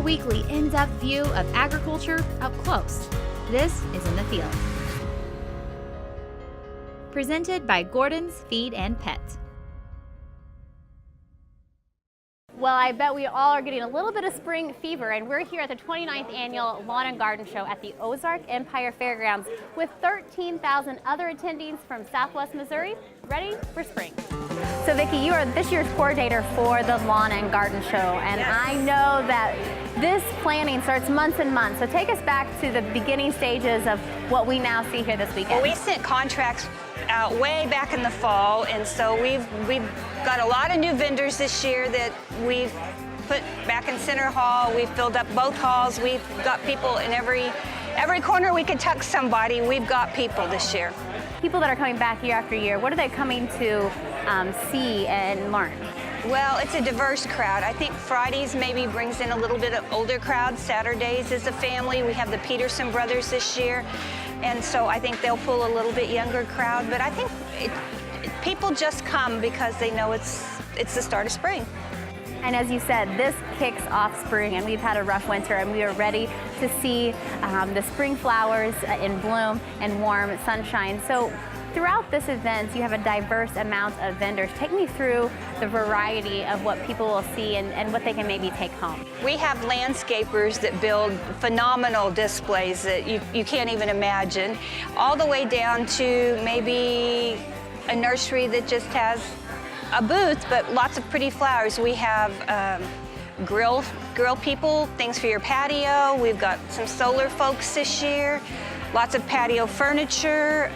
weekly in-depth view of agriculture up close. This is In the Field. Presented by Gordon's Feed and Pet. Well, I bet we all are getting a little bit of spring fever, and we're here at the 29th Annual Lawn and Garden Show at the Ozark Empire Fairgrounds with 13,000 other attendees from Southwest Missouri ready for spring. So Vicki, you are this year's coordinator for the Lawn and Garden Show, and yes. I know that this planning starts months and months. So take us back to the beginning stages of what we now see here this weekend. Well, we sent contracts out way back in the fall, and so we've got a lot of new vendors this year that we've put back in Center Hall. We've filled up both halls. We've got people in every corner we could tuck somebody. We've got people this year. People that are coming back year after year, what are they coming to see and learn? Well, it's a diverse crowd. I think Fridays maybe brings in a little bit of older crowd. Saturdays is a family. We have the Peterson brothers this year, and so I think they'll pull a little bit younger crowd. But I think people just come because they know it's the start of spring. And as you said, this kicks off spring, and we've had a rough winter, and we are ready to see the spring flowers in bloom and warm sunshine. So throughout this event, you have a diverse amount of vendors. Take me through the variety of what people will see and what they can maybe take home. We have landscapers that build phenomenal displays that you can't even imagine, all the way down to maybe a nursery that just has a booth, but lots of pretty flowers. We have grill people, things for your patio. We've got some solar folks this year, lots of patio furniture,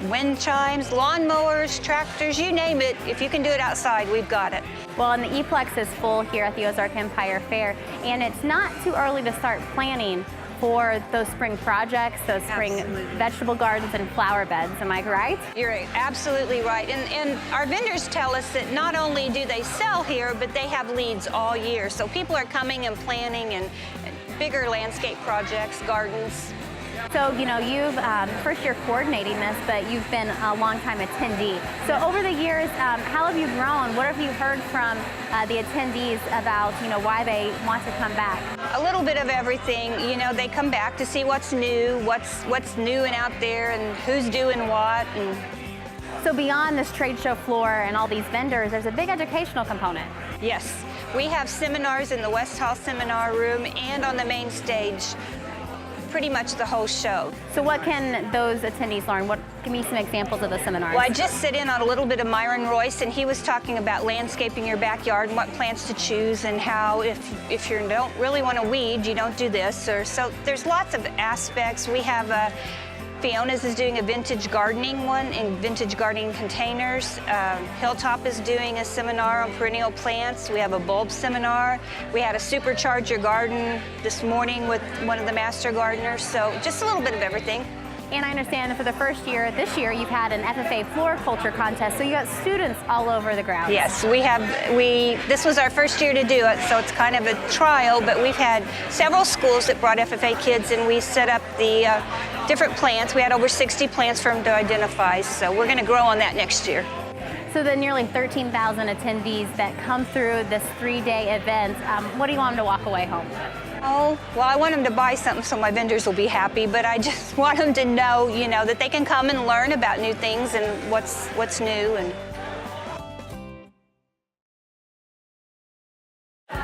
wind chimes, lawnmowers, tractors, you name it. If you can do it outside, we've got it. Well, and the E-Plex is full here at the Ozark Empire Fair, and it's not too early to start planning for those spring projects, those spring vegetable gardens and flower beds. Am I right? You're absolutely right. And our vendors tell us that not only do they sell here, but they have leads all year. So people are coming and planning and bigger landscape projects, gardens. So, you know, you've first year coordinating this, but you've been a long-time attendee. So over the years, how have you grown? What have you heard from the attendees about, you know, why they want to come back? A little bit of everything. You know, they come back to see what's new, what's new and out there, and who's doing what. And so beyond this trade show floor and all these vendors, there's a big educational component. Yes, we have seminars in the West Hall seminar room and on the main stage. Pretty much the whole show. So what can those attendees learn? Give me some examples of the seminars. Well, I just sit in on a little bit of Myron Royce, and he was talking about landscaping your backyard and what plants to choose, and how if you don't really want to weed, you don't do this. So there's lots of aspects. We have Fiona's is doing a vintage gardening one in vintage gardening containers. Hilltop is doing a seminar on perennial plants. We have a bulb seminar. We had a supercharge your garden this morning with one of the master gardeners. So just a little bit of everything. And I understand that for the first year, this year, you've had an FFA floriculture contest, so you got students all over the grounds. Yes, this was our first year to do it, so it's kind of a trial, but we've had several schools that brought FFA kids, and we set up the different plants. We had over 60 plants for them to identify, so we're going to grow on that next year. So the nearly 13,000 attendees that come through this 3-day event, what do you want them to walk away home? Oh, well, I want them to buy something so my vendors will be happy, but I just want them to know, you know, that they can come and learn about new things and what's new. And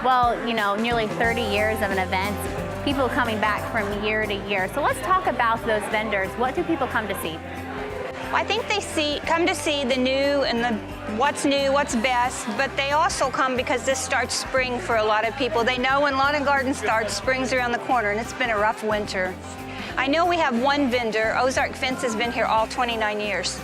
well, you know, nearly 30 years of an event, people coming back from year to year. So let's talk about those vendors. What do people come to see? I think they come to see the new and what's new, what's best, but they also come because this starts spring for a lot of people. They know when lawn and garden starts, spring's around the corner, and it's been a rough winter. I know we have one vendor. Ozark Fence has been here all 29 years.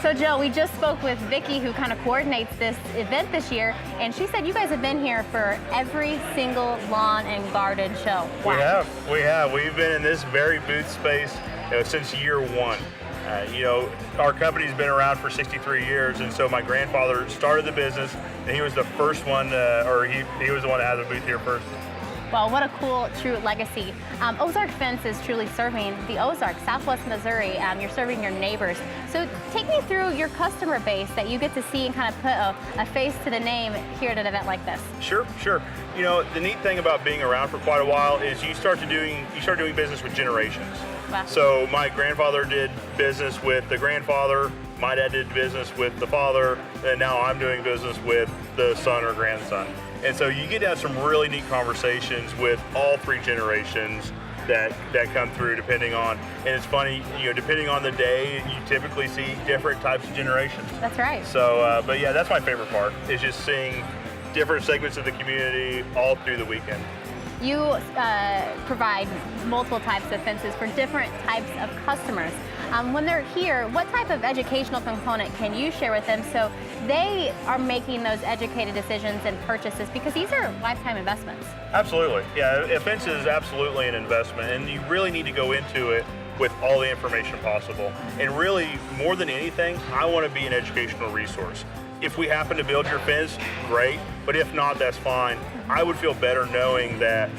So Jill, we just spoke with Vicki, who kind of coordinates this event this year, and she said you guys have been here for every single lawn and garden show. Wow. We have. We've been in this very booth space since year one. You know, our company's been around for 63 years, and so my grandfather started the business, and he was the first one, he was the one that had the booth here first. Well, what a cool, true legacy. Ozark Fence is truly serving the Ozarks, Southwest Missouri. You're serving your neighbors. So take me through your customer base that you get to see and kind of put a face to the name here at an event like this. Sure. You know, the neat thing about being around for quite a while is you start doing business with generations. Wow. So my grandfather did business with the grandfather, my dad did business with the father, and now I'm doing business with the son or grandson. And so you get to have some really neat conversations with all three generations that come through depending on, and it's funny, you know, depending on the day, you typically see different types of generations. That's right. So, but yeah, that's my favorite part, is just seeing different segments of the community all through the weekend. You provide multiple types of fences for different types of customers. When they're here, what type of educational component can you share with them so they are making those educated decisions and purchases, because these are lifetime investments? Absolutely. Yeah, a fence is absolutely an investment, and you really need to go into it with all the information possible. And really, more than anything, I want to be an educational resource. If we happen to build your fence, great, but if not, that's fine. I would feel better knowing that,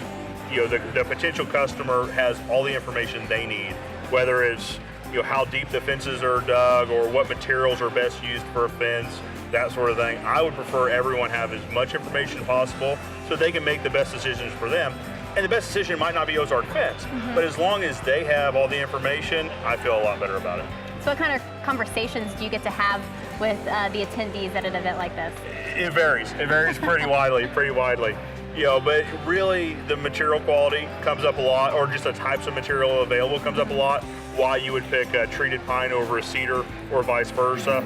you know, the potential customer has all the information they need, whether it's, you know, how deep the fences are dug or what materials are best used for a fence, that sort of thing. I would prefer everyone have as much information possible so they can make the best decisions for them. And the best decision might not be Ozark Fence, but as long as they have all the information, I feel a lot better about it. So what kind of conversations do you get to have with the attendees at an event like this? It varies. It varies pretty widely. You know, but really the material quality comes up a lot, or just the types of material available comes up a lot. Why you would pick a treated pine over a cedar or vice versa.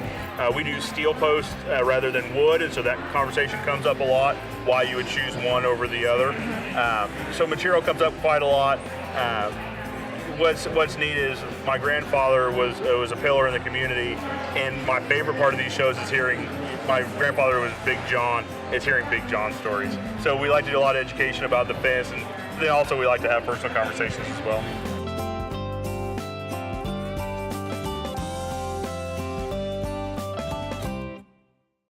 We do steel posts rather than wood, and so that conversation comes up a lot. Why you would choose one over the other. So material comes up quite a lot. What's neat is my grandfather was a pillar in the community, and my favorite part of these shows is hearing, my grandfather was Big John, is hearing Big John stories. So we like to do a lot of education about the fence, and then also we like to have personal conversations as well.